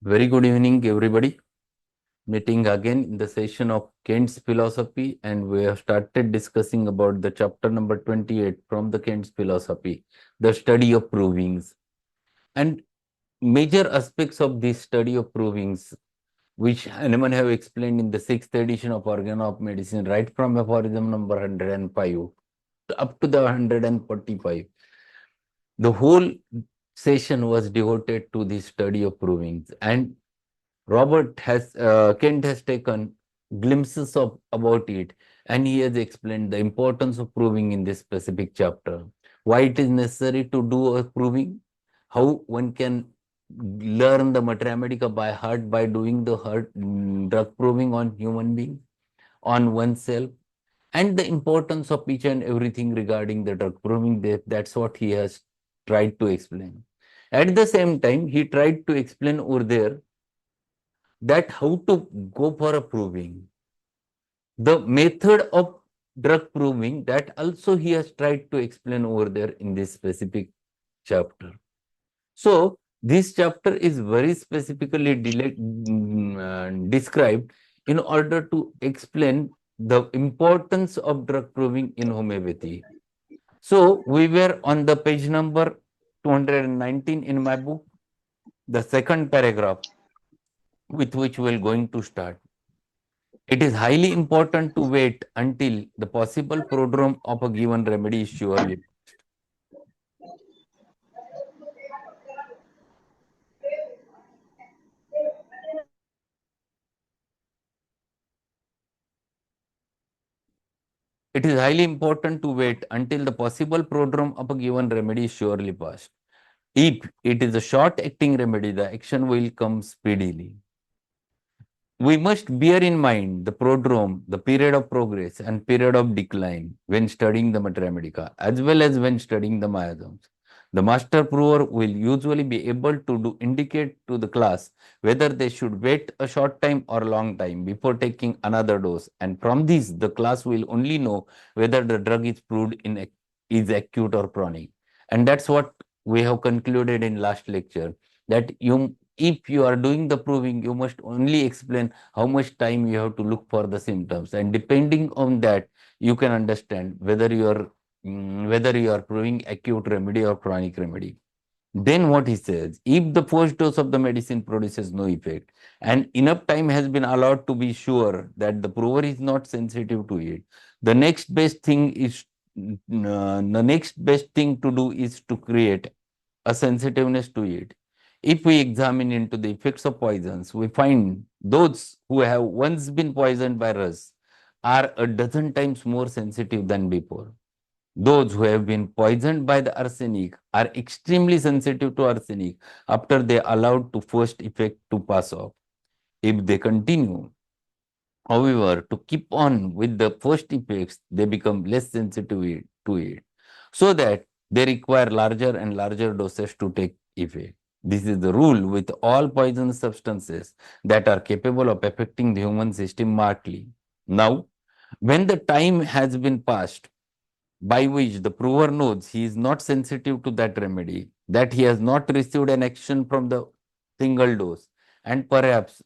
Very good evening, everybody. Meeting again in the session of Kant's philosophy, and we have started discussing about the chapter number 28 from the Kant's philosophy, the study of provings. And major aspects of this study of provings, which Hahnemann have explained in the sixth edition of Organon of Medicine, right from aphorism number 105 up to the 145. The whole session was devoted to the study of provings. And Kent has taken glimpses of about it, and he has explained the importance of proving in this specific chapter. Why it is necessary to do a proving, how one can learn the mathematica by heart by doing the drug proving on human beings, on oneself, and the importance of each and everything regarding the drug proving. That's what he has tried to explain. At the same time, he tried to explain over there that how to go for a proving. The method of drug proving, that also he has tried to explain over there in this specific chapter. So this chapter is very specifically described in order to explain the importance of drug proving in homeopathy. So we were on the page number 219 in my book, the second paragraph with which we are going to start. It is highly important to wait until the possible prodrome of a given remedy is surely. It is highly important to wait until the possible prodrome of a given remedy is surely passed. If it is a short-acting remedy, the action will come speedily. We must bear in mind the prodrome, the period of progress and period of decline when studying the mathematica, as well as when studying the miasms. The master prover will usually be able to indicate to the class whether they should wait a short time or long time before taking another dose, and from this the class will only know whether the drug is proved is acute or chronic. And that's what we have concluded in last lecture, that if you are doing the proving, you must only explain how much time you have to look for the symptoms, and depending on that, you can understand whether you are proving acute remedy or chronic remedy. Then what he says, if the first dose of the medicine produces no effect and enough time has been allowed to be sure that the prover is not sensitive to it, the next best thing is the next best thing to do is to create a sensitiveness to it. If we examine into the effects of poisons, we find those who have once been poisoned by rust are a dozen times more sensitive than before. Those who have been poisoned by the arsenic are extremely sensitive to arsenic after they allowed the first effect to pass off. If they continue, however, to keep on with the first effects, they become less sensitive to it, so that they require larger and larger doses to take effect. This is the rule with all poisonous substances that are capable of affecting the human system markedly. Now, when the time has been passed by which the prover knows he is not sensitive to that remedy, that he has not received an action from the single dose, and perhaps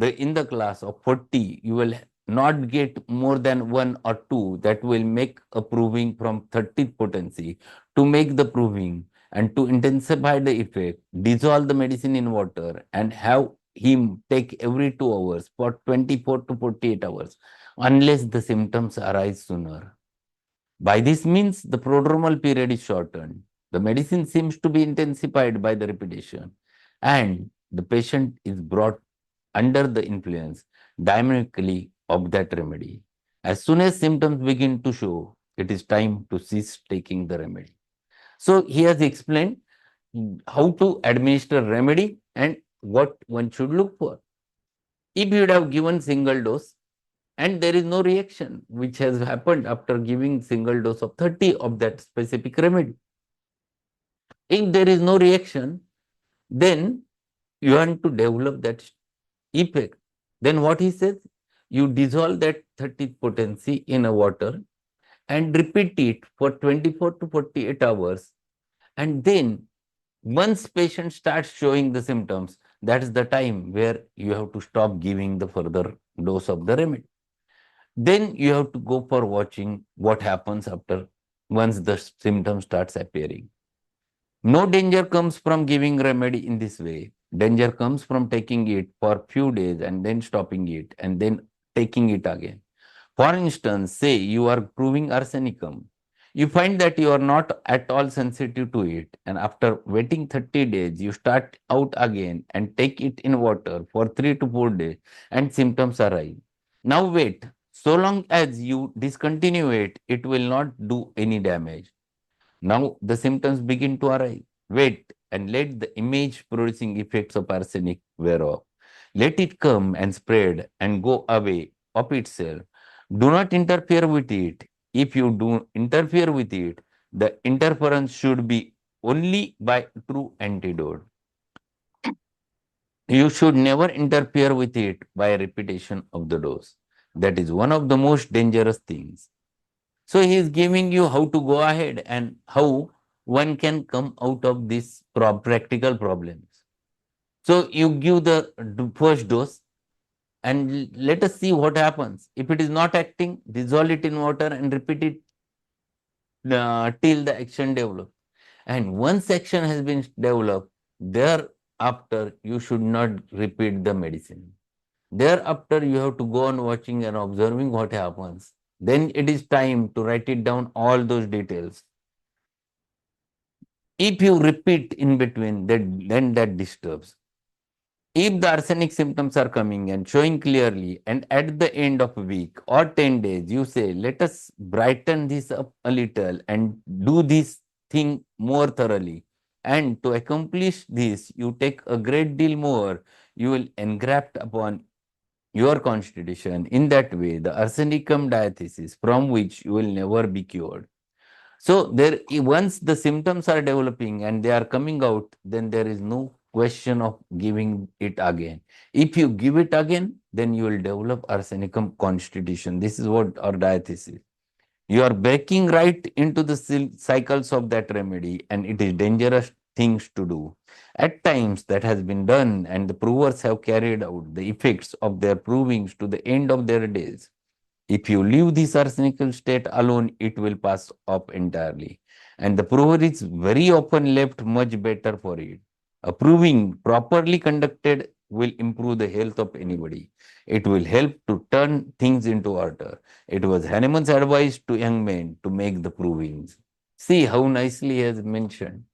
in the class of 40, you will not get more than one or two that will make a proving from 30th potency. To make the proving and to intensify the effect, dissolve the medicine in water and have him take every 2 hours for 24 to 48 hours, unless the symptoms arise sooner. By this means, the prodromal period is shortened. The medicine seems to be intensified by the repetition, and the patient is brought under the influence dynamically of that remedy. As soon as symptoms begin to show, it is time to cease taking the remedy. So he has explained how to administer remedy and what one should look for. If you would have given single dose and there is no reaction, which has happened after giving single dose of 30 of that specific remedy, if there is no reaction, then you want to develop that effect. Then what he says, you dissolve that 30th potency in a water and repeat it for 24 to 48 hours. And then once patient starts showing the symptoms, That's the time where you have to stop giving the further dose of the remedy. Then you have to go for watching what happens after once the symptom starts appearing. No danger comes from giving remedy in this way. Danger comes from taking it for few days and then stopping it and then taking it again. For instance, say you are proving arsenicum. You find that you are not at all sensitive to it, and after waiting 30 days, you start out again and take it in water for 3 to 4 days, and symptoms arise. Now wait. So long as you discontinue it, it will not do any damage. Now the symptoms begin to arise. Wait and let the image producing effects of arsenic wear off. Let it come and spread and go away of itself. Do not interfere with it. If you do interfere with it, the interference should be only by true antidote. You should never interfere with it by repetition of the dose. That is one of the most dangerous things. So he is giving you how to go ahead and how one can come out of these practical problems. So you give the first dose and let us see what happens. If it is not acting, dissolve it in water and repeat it till the action develops. And once action has been developed, thereafter you should not repeat the medicine. Thereafter, you have to go on watching and observing what happens. Then it is time to write it down all those details. If you repeat in between, then that disturbs. If the arsenic symptoms are coming and showing clearly, and at the end of a week or 10 days, you say, let us brighten this up a little and do this thing more thoroughly. And to accomplish this, you take a great deal more, you will engraft upon your constitution. In that way, the arsenicum diathesis from which you will never be cured. So there, once the symptoms are developing and they are coming out, then there is no question of giving it again. If you give it again, then you will develop arsenicum constitution. This is what our diathesis. You are breaking right into the cycles of that remedy, and it is dangerous things to do. At times that has been done, and the provers have carried out the effects of their provings to the end of their days. If you leave this arsenical state alone, it will pass off entirely. And the prover is very often left much better for it. A proving properly conducted will improve the health of anybody. It will help to turn things into order. It was Hahnemann's advice to young men to make the provings. See how nicely he has mentioned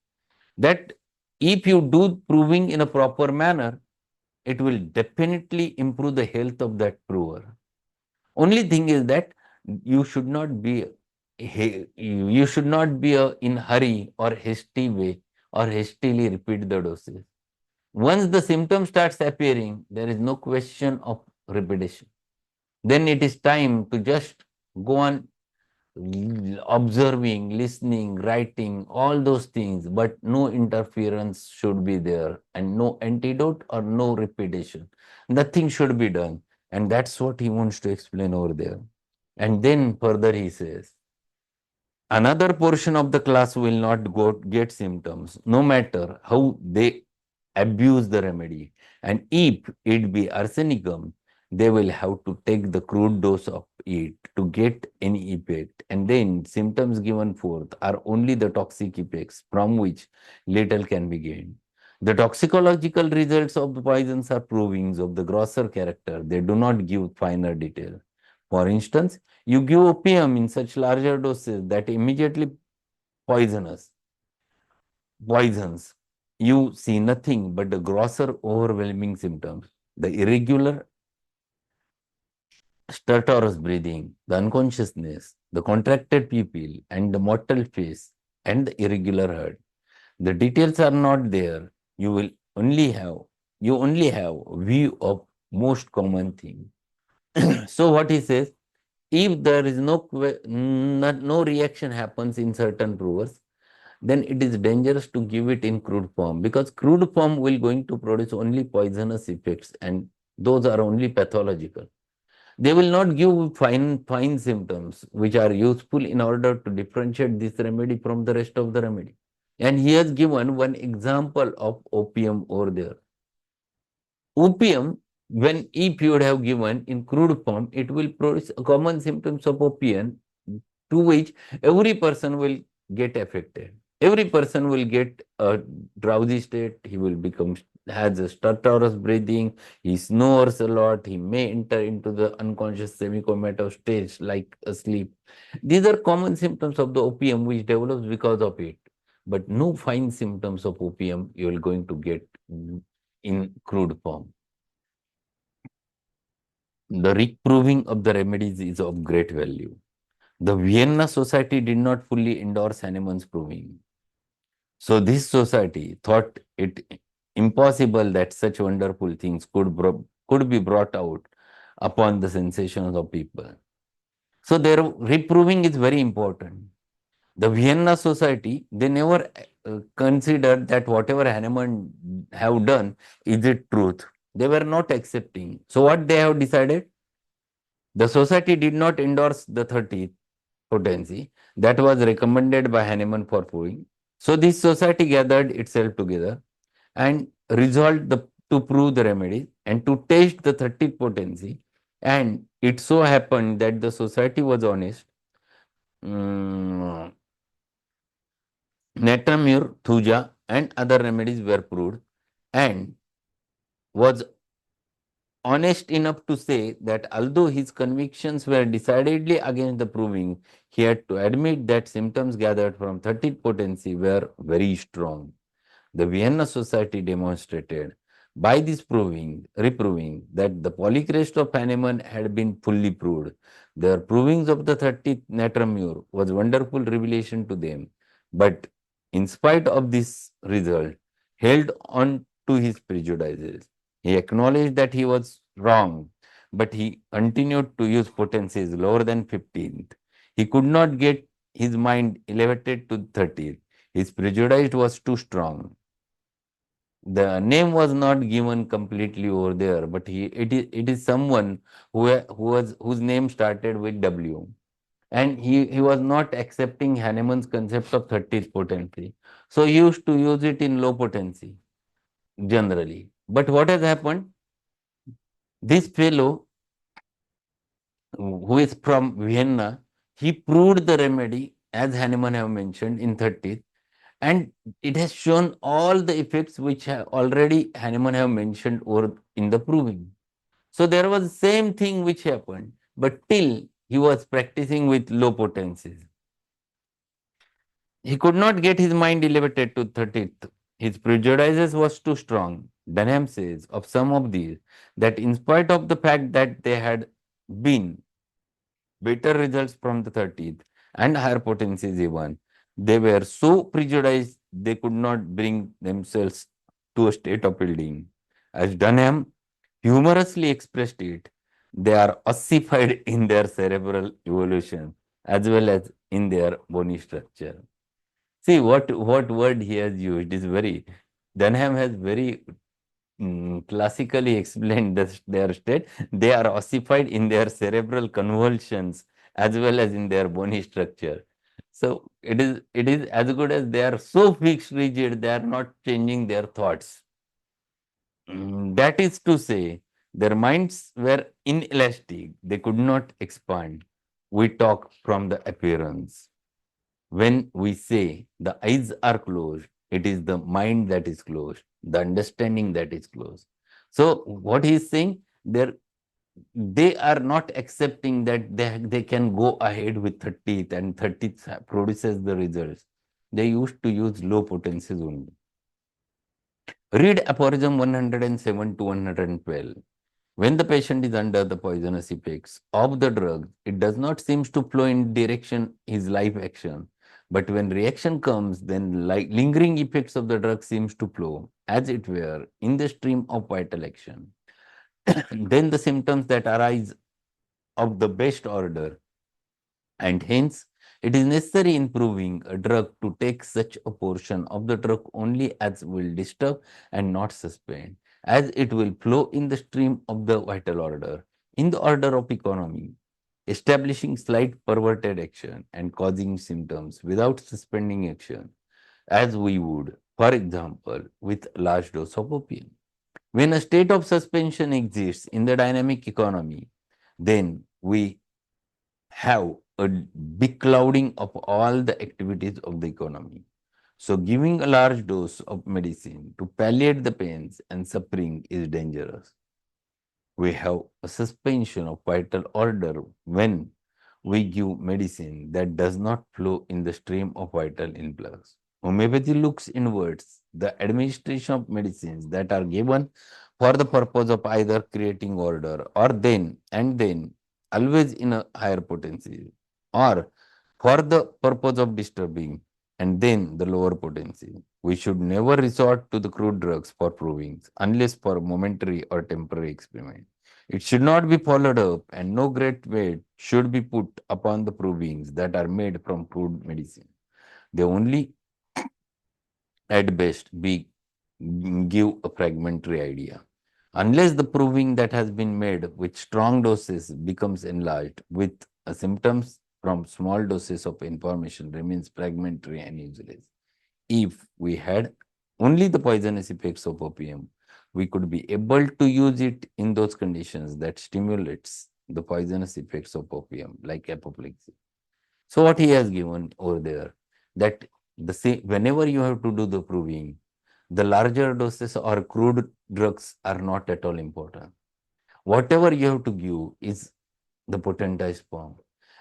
that if you do proving in a proper manner, it will definitely improve the health of that prover. Only thing is that you should not be in hurry or hasty way or hastily repeat the doses. Once the symptom starts appearing, there is no question of repetition. Then it is time to just go on observing, listening, writing, all those things, but no interference should be there and no antidote or no repetition. Nothing should be done. And that's what he wants to explain over there. And then further he says, another portion of the class will not get symptoms, no matter how they abuse the remedy. And if it be arsenicum, they will have to take the crude dose of it to get any effect. And then symptoms given forth are only the toxic effects from which little can be gained. The toxicological results of the poisons are provings of the grosser character. They do not give finer detail. For instance, you give opium in such larger doses that immediately poisonous poisons. You see nothing but the grosser, overwhelming symptoms, the irregular, stertorous breathing, the unconsciousness, the contracted pupil, and the mottled face, and the irregular heart. The details are not there. You will only have view of most common thing. So what he says, if there is no reaction happens in certain provers, then it is dangerous to give it in crude form, because crude form will going to produce only poisonous effects, and those are only pathological. They will not give fine symptoms which are useful in order to differentiate this remedy from the rest of the remedy. And he has given one example of opium over there. Opium, when if you would have given in crude form, it will produce common symptoms of opium to which every person will get affected. Every person will get a drowsy state. He will become, has a stertorous breathing. He snores a lot. He may enter into the unconscious semi-comatose stage like asleep. These are common symptoms of the opium which develops because of it. But no fine symptoms of opium you are going to get in crude form. The reproving of the remedies is of great value. The Vienna Society did not fully endorse Hahnemann's proving. So this society thought it impossible that such wonderful things could be brought out upon the sensations of people. So their reproving is very important. The Vienna Society, they never considered that whatever Hahnemann have done, is it truth. They were not accepting. So what they have decided? The society did not endorse the 30th potency that was recommended by Hahnemann for proving. So this society gathered itself together and resolved to prove the remedy and to test the 30th potency. And it so happened that the society was honest. Mm, Natramur, Thuja and other remedies were proved and was honest enough to say that although his convictions were decidedly against the proving, he had to admit that symptoms gathered from 30th potency were very strong. The Vienna Society demonstrated by this reproving that the polycrest of Hahnemann had been fully proved. Their provings of the 30th Natramur was wonderful revelation to them, but in spite of this result, held on to his prejudices. He acknowledged that he was wrong, but he continued to use potencies lower than 15th. He could not get his mind elevated to 30th. His prejudice was too strong. The name was not given completely over there, but it is someone whose name started with W. And he was not accepting Hahnemann's concept of 30th potency. So he used to use it in low potency generally. But what has happened? This fellow who is from Vienna, he proved the remedy as Hahnemann have mentioned in 30th, and it has shown all the effects which already Hahnemann have mentioned over in the proving. So there was the same thing which happened, but till he was practicing with low potencies. He could not get his mind elevated to 30th. His prejudices was too strong. Dunham says of some of these that in spite of the fact that they had been better results from the 30th and higher potencies even, they were so prejudiced they could not bring themselves to a state of building. As Dunham humorously expressed it, they are ossified in their cerebral evolution as well as in their bony structure. See what word he has used is very, Dunham has very classically explained their state. They are ossified in their cerebral convolutions as well as in their bony structure. So it is as good as they are so fixed rigid, they are not changing their thoughts. That is to say, their minds were inelastic, they could not expand. We talk from the appearance. When we say the eyes are closed, it is the mind that is closed, the understanding that is closed. So what he is saying, they are not accepting that they can go ahead with 30th and 30th produces the results. They used to use low potencies only. Read aphorism 107 to 112. When the patient is under the poisonous effects of the drug, it does not seem to flow in direction his life action. But when reaction comes, then like lingering effects of the drug seems to flow, as it were, in the stream of vital action. Then the symptoms that arise of the best order, and hence it is necessary in proving a drug to take such a portion of the drug only as will disturb and not suspend, as it will flow in the stream of the vital order, in the order of economy, establishing slight perverted action and causing symptoms without suspending action, as we would, for example, with large dose of opium. When a state of suspension exists in the dynamic economy, then we have a big clouding of all the activities of the economy. So, giving a large dose of medicine to palliate the pains and suffering is dangerous. We have a suspension of vital order when we give medicine that does not flow in the stream of vital influx. Homeopathy looks inwards, the administration of medicines that are given for the purpose of either creating order or then always in a higher potency, or for the purpose of disturbing and then the lower potency. We should never resort to the crude drugs for proving unless for momentary or temporary experiment. It should not be followed up, and no great weight should be put upon the provings that are made from crude medicine. They only, at best, give a fragmentary idea. Unless the proving that has been made with strong doses becomes enlarged with symptoms from small doses of information remains fragmentary and useless. If we had only the poisonous effects of opium, we could be able to use it in those conditions that stimulates the poisonous effects of opium, like apoplexy. So what he has given over there, that the same, whenever you have to do the proving, the larger doses or crude drugs are not at all important. Whatever you have to give is the potentized form.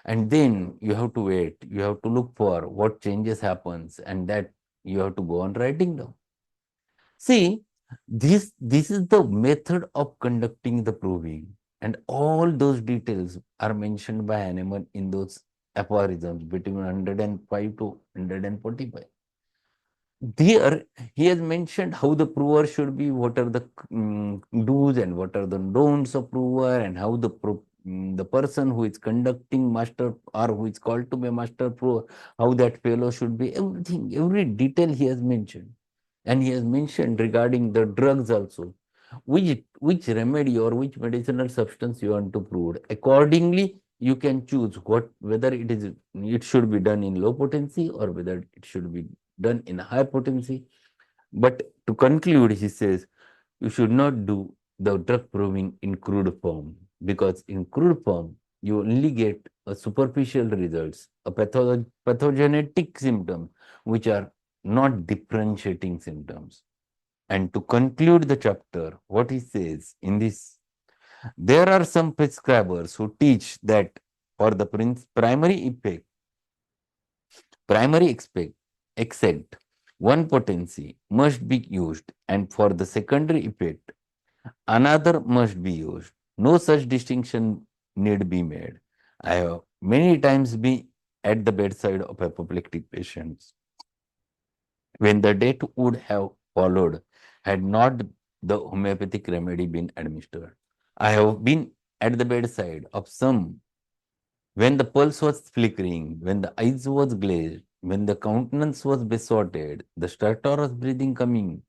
And then you have to wait, you have to look for what changes happens, and that you have to go on writing down. See, this is the method of conducting the proving, and all those details are mentioned by Hahnemann in those aphorisms between 105 to 145. There, he has mentioned how the prover should be, what are the do's and what are the don'ts of prover, and how the person who is conducting master or who is called to be a master prover, how that fellow should be, everything, every detail he has mentioned. And he has mentioned regarding the drugs also, which remedy or which medicinal substance you want to prove. Accordingly, you can choose whether it should be done in low potency or whether it should be done in high potency. But to conclude, he says you should not do the drug proving in crude form, because in crude form you only get a superficial results, a pathogenetic symptom, which are not differentiating symptoms. And to conclude the chapter, what he says in this, there are some prescribers who teach that for the primary effect, primary expect, except one potency must be used, and for the secondary effect, another must be used. No such distinction need be made. I have many times been at the bedside of apoplectic patients when the death would have followed had not the homeopathic remedy been administered. I have been at the bedside of some when the pulse was flickering, when the eyes was glazed, when the countenance was besotted, the stertorous breathing coming,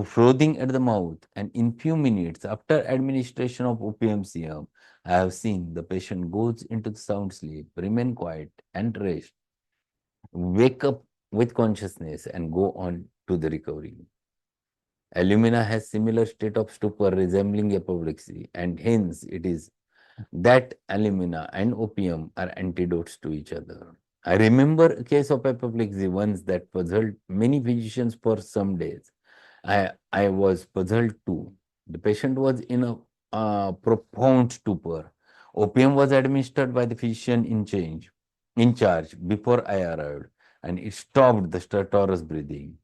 frothing at the mouth, and in few minutes after administration of opium serum, I have seen the patient goes into the sound sleep, remain quiet and rest, wake up with consciousness and go on to the recovery. Alumina has similar state of stupor resembling apoplexy, and hence it is that alumina and opium are antidotes to each other. I remember a case of apoplexy once that puzzled many physicians for some days. I was puzzled too. The patient was in a profound stupor. Opium was administered by the physician in charge before I arrived, and it stopped the stertorous breathing.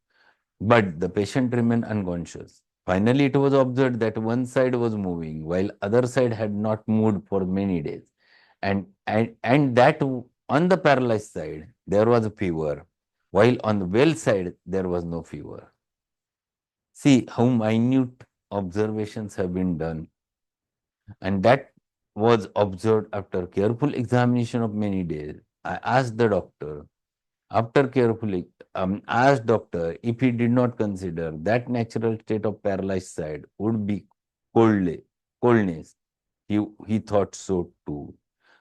But the patient remained unconscious. Finally, it was observed that one side was moving while other side had not moved for many days. And that on the paralyzed side, there was a fever, while on the well side, there was no fever. See how minute observations have been done, and that was observed after careful examination of many days. I asked the doctor, after carefully asked doctor if he did not consider that natural state of paralyzed side would be coldness. He thought so too.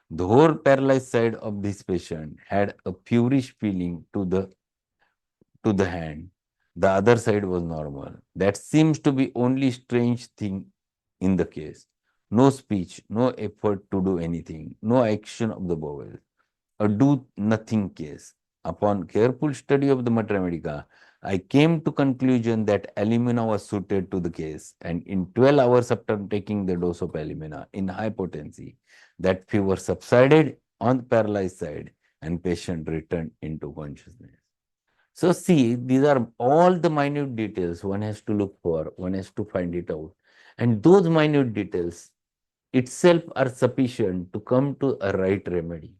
The whole paralyzed side of this patient had a feverish feeling to the hand. The other side was normal. That seems to be only strange thing in the case. No speech, no effort to do anything, no action of the bowel. A do nothing case. Upon careful study of the Mater Medica, I came to conclusion that alumina was suited to the case, and in 12 hours after taking the dose of alumina in high potency, that fever subsided on the paralyzed side and patient returned into consciousness. So see, these are all the minute details one has to look for, one has to find it out. And those minute details itself are sufficient to come to a right remedy.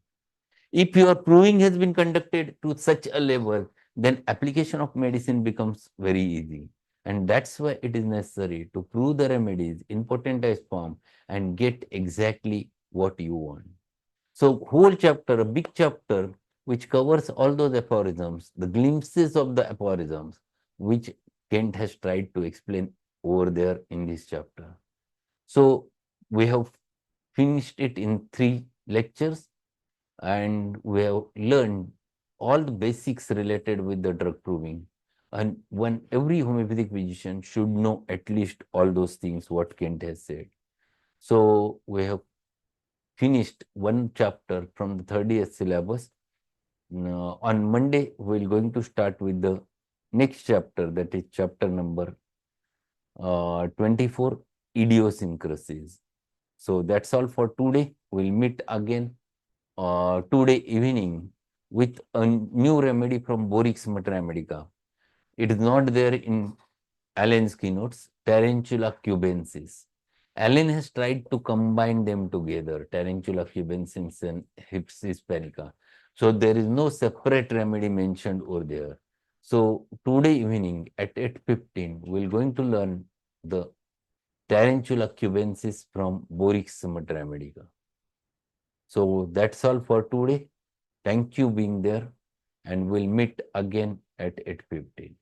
If your proving has been conducted to such a level, then application of medicine becomes very easy. And that's why it is necessary to prove the remedies in potentized form and get exactly what you want. So whole chapter, a big chapter, which covers all those aphorisms, the glimpses of the aphorisms, which Kent has tried to explain over there in this chapter. So we have finished it in 3 lectures and we have learned all the basics related with the drug proving. And every homeopathic physician should know at least all those things what Kent has said. So we have finished one chapter from the third year syllabus. On Monday, we're going to start with the next chapter, that is chapter number 24, idiosyncrasies. So that's all for today. We'll meet again today evening with a new remedy from Borix Mater Medica. It is not there in Allen's keynotes, Tarantula cubensis. Allen has tried to combine them together, Tarantula cubensis and Hips hispanica. So there is no separate remedy mentioned over there. So today evening at 8:15, we're going to learn the Tarantula cubensis from Borix Mater Medica. So that's all for today. Thank you being there and we'll meet again at 8:15.